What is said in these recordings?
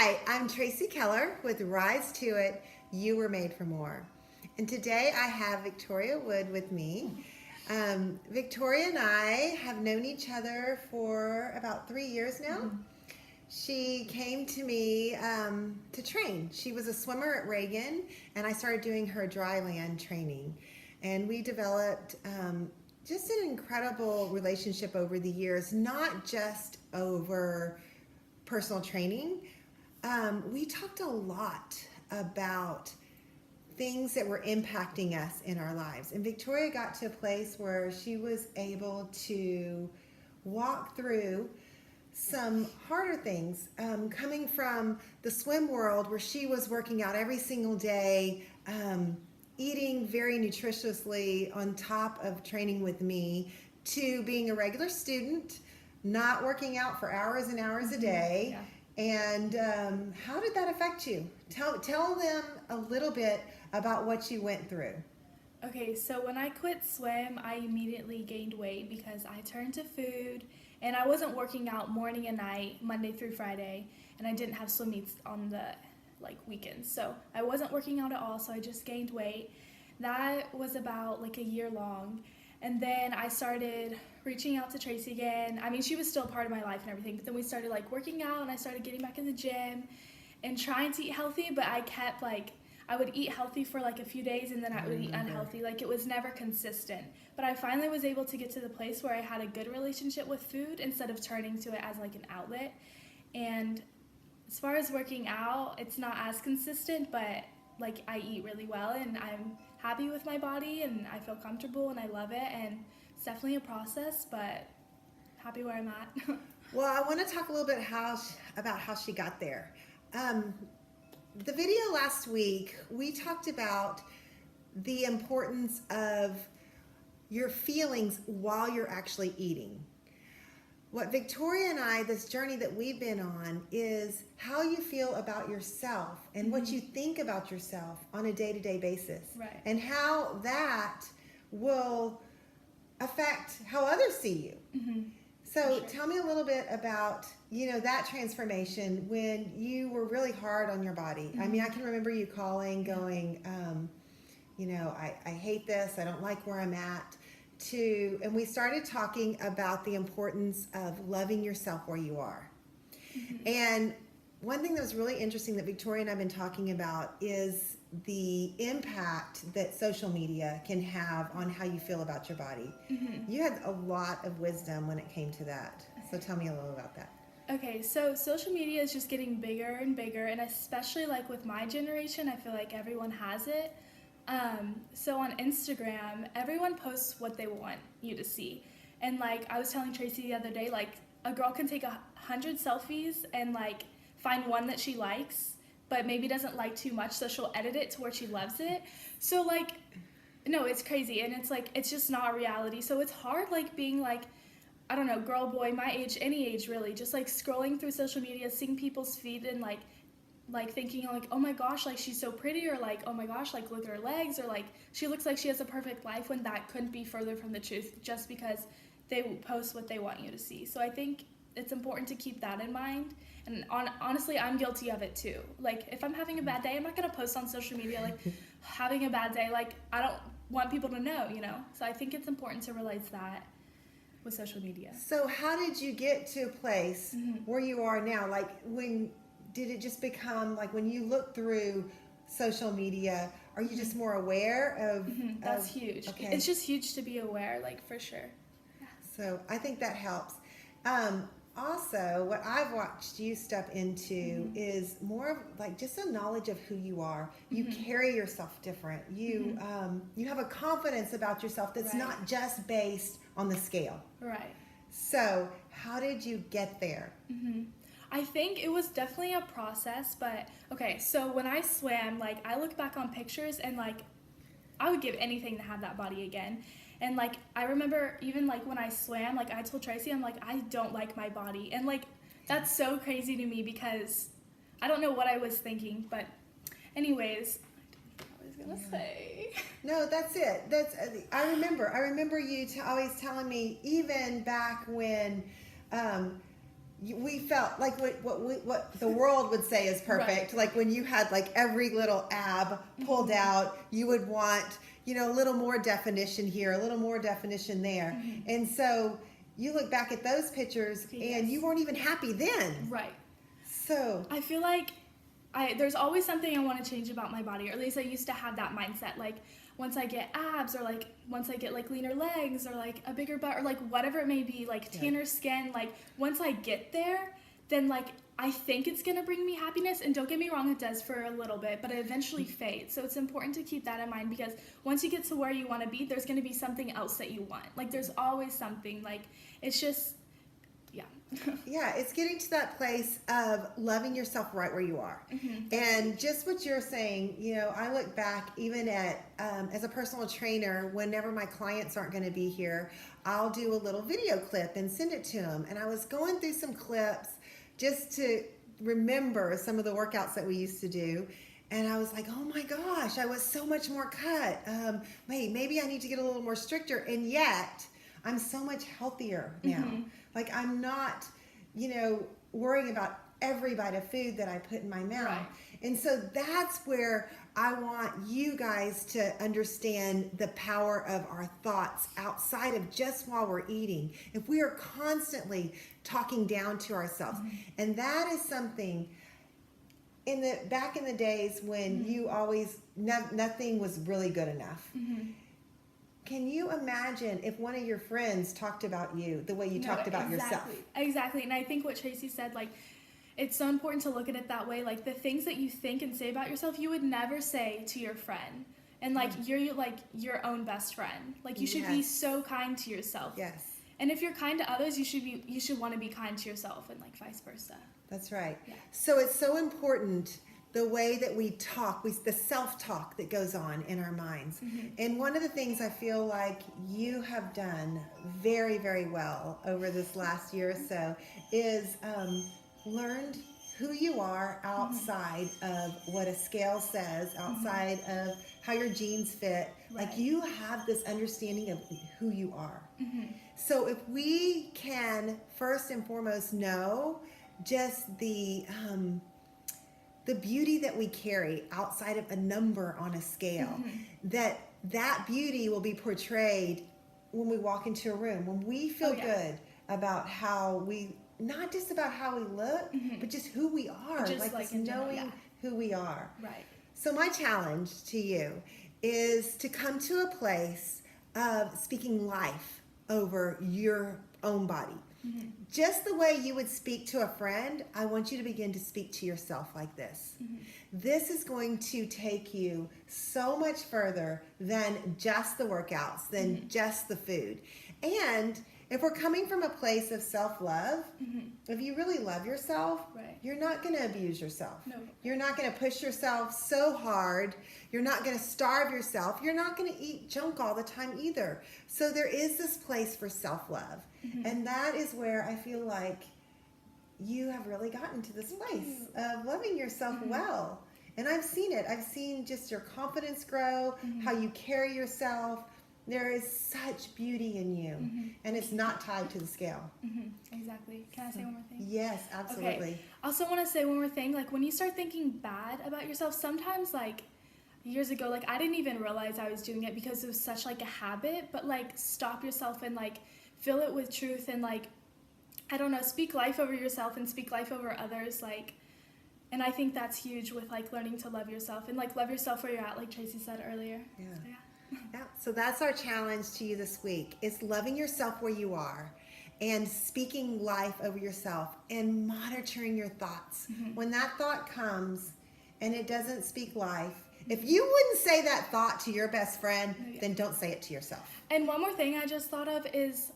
Hi, I'm Tracy Keller with Rise to It, You Were Made for More. And today I have Victoria Wood with me. Victoria and I have known each other for about 3 years now. She came to me to train. She was a swimmer at Reagan, and I started doing her dry land training. And we developed just an incredible relationship over the years, not just over personal training. We talked a lot about things that were impacting us in our lives. And Victoria got to a place where she was able to walk through some harder things, coming from the swim world where she was working out every single day, eating very nutritiously on top of training with me, to being a regular student, not working out for hours and hours a day. Yeah. And how did that affect you? Tell them a little bit about what you went through. Okay, so when I quit swim, I immediately gained weight because I turned to food and I wasn't working out morning and night, Monday through Friday, and I didn't have swim meets on the weekends. So I wasn't working out at all, so I just gained weight. That was about a year long. And then I started reaching out to Tracy again. I mean, she was still a part of my life and everything, but then we started working out and I started getting back in the gym and trying to eat healthy, but I kept I would eat healthy for a few days and then I would eat unhealthy. It was never consistent. But I finally was able to get to the place where I had a good relationship with food instead of turning to it as an outlet. And as far as working out, it's not as consistent, but I eat really well and I'm happy with my body and I feel comfortable and I love it, and it's definitely a process, but happy where I'm at. Well, I want to talk a little bit about how she got there. The video last week, we talked about the importance of your feelings while you're actually eating. What Victoria and I, this journey that we've been on, is how you feel about yourself and what you think about yourself on a day-to-day basis. Right. And how that will affect how others see you. So tell me a little bit about, that transformation when you were really hard on your body. I mean, I can remember you calling, going, I hate this, I don't like where I'm at. And we started talking about the importance of loving yourself where you are. And one thing that was really interesting that Victoria and I have been talking about is the impact that social media can have on how you feel about your body. You had a lot of wisdom when it came to that. So tell me a little about that. Okay, so social media is just getting bigger and bigger, and especially with my generation, I feel like everyone has it. So on Instagram, everyone posts what they want you to see. And I was telling Tracy the other day, a girl can take 100 selfies and find one that she likes, but maybe doesn't like too much, so she'll edit it to where she loves it. So no, it's crazy, and it's just not reality. So it's hard being I don't know, girl, boy, my age, any age really, just scrolling through social media, seeing people's feed and thinking oh my gosh, she's so pretty, or oh my gosh, look at her legs, or she looks like she has a perfect life, when that couldn't be further from the truth, just because they post what they want you to see. So I think it's important to keep that in mind. And honestly, I'm guilty of it too. If I'm having a bad day, I'm not gonna post on social media having a bad day. I don't want people to know, So I think it's important to realize that with social media. So how did you get to a place where you are now? When did it just become when you look through social media, are you just more aware of? That's huge. Okay. It's just huge to be aware, for sure. Yeah. So I think that helps. Also, what I've watched you step into is more of just a knowledge of who you are. You carry yourself different. You you have a confidence about yourself that's not just based on the scale. Right. So how did you get there? I think it was definitely a process, but okay, so when I swam, I look back on pictures and I would give anything to have that body again. And I remember even when I swam, I told Tracy, I'm I don't like my body. And that's so crazy to me because I don't know what I was thinking, but anyways, I was gonna say. No, that's it. I remember you always telling me, even back when we felt like what the world would say is perfect. Like when you had like every little ab pulled out, you would want, you know, a little more definition here, a little more definition there. And so you look back at those pictures and you weren't even happy then. Right. So I feel like there's always something I want to change about my body, or at least I used to have that mindset. Like once I get abs, or like once I get like leaner legs, or like a bigger butt, or like whatever it may be, like tanner skin, like once I get there, then like I think it's gonna bring me happiness. And don't get me wrong, it does for a little bit, but it eventually fades. So it's important to keep that in mind, because once you get to where you want to be, there's gonna be something else that you want. Like there's always something. Like it's just yeah, it's getting to that place of loving yourself right where you are. And just what you're saying, you know, I look back even at, as a personal trainer, whenever my clients aren't going to be here, I'll do a little video clip and send it to them. And I was going through some clips just to remember some of the workouts that we used to do. And I was like, oh my gosh, I was so much more cut. Wait, maybe I need to get a little more stricter. And yet I'm so much healthier now. Like I'm not, you know, worrying about every bite of food that I put in my mouth. Right. And so that's where I want you guys to understand the power of our thoughts outside of just while we're eating. If we are constantly talking down to ourselves, and that is something back in the days when you always, nothing was really good enough. Can you imagine if one of your friends talked about you the way you talked about yourself? Exactly. And I think what Tracy said, like, it's so important to look at it that way. Like, the things that you think and say about yourself, you would never say to your friend. And, like, you're, like, your own best friend. Like, you should be so kind to yourself. Yes. And if you're kind to others, you should want to be kind to yourself, and, like, vice versa. That's right. Yeah. So it's so important the way that we talk, the self-talk that goes on in our minds. And one of the things I feel like you have done very, very well over this last year or so is learned who you are outside of what a scale says, outside of how your jeans fit. Right. Like you have this understanding of who you are. So if we can first and foremost know just the beauty that we carry outside of a number on a scale, that beauty will be portrayed when we walk into a room, when we feel good about how we, not just about how we look, but just who we are, just like knowing who we are. Right. So my challenge to you is to come to a place of speaking life over your own body. Just the way you would speak to a friend, I want you to begin to speak to yourself like this. This is going to take you so much further than just the workouts, than just the food. And if we're coming from a place of self-love, if you really love yourself, you're not going to abuse yourself. No. You're not going to push yourself so hard. You're not going to starve yourself. You're not going to eat junk all the time either. So there is this place for self-love. And that is where I feel like you have really gotten to this place of loving yourself well. And I've seen it. I've seen just your confidence grow, how you carry yourself. There is such beauty in you, and it's not tied to the scale. Exactly. Can I say one more thing? Yes, absolutely. Okay. I also want to say one more thing. Like, when you start thinking bad about yourself, sometimes, like, years ago, like, I didn't even realize I was doing it because it was such, like, a habit. But, like, stop yourself and, like, fill it with truth and, like, I don't know, speak life over yourself and speak life over others. Like, and I think that's huge with, like, learning to love yourself and, like, love yourself where you're at, like Tracy said earlier. Yeah. So, yeah. Yeah, so that's our challenge to you this week. It's loving yourself where you are and speaking life over yourself and monitoring your thoughts. When that thought comes and it doesn't speak life, if you wouldn't say that thought to your best friend, then don't say it to yourself. And one more thing I just thought of is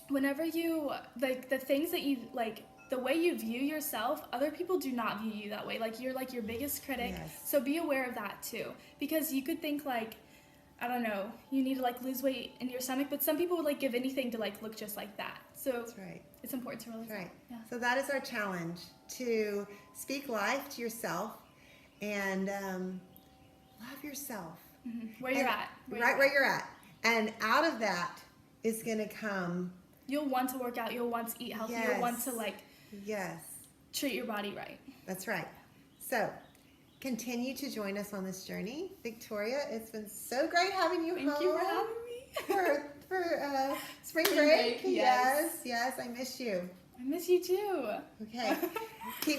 whenever you, like, the things that you, like, the way you view yourself, other people do not view you that way. Like, you're, like, your biggest critic. Yes. So be aware of that, too. Because you could think, like, I don't know, you need to, like, lose weight in your stomach, but some people would, like, give anything to, like, look just like that. So That's right. it's important to realize That's right. that. Yeah. So that is our challenge, to speak life to yourself and love yourself. Where you're at. Where you're at. And out of that is going to come. You'll want to work out. You'll want to eat healthy. You'll want to, like, Yes, treat your body right. that's right. So, continue to join us on this journey. Victoria, it's been so great having you home. Thank you for having me. for spring Spring break. break, yes. Yes, I miss you. I miss you too. Okay. Keep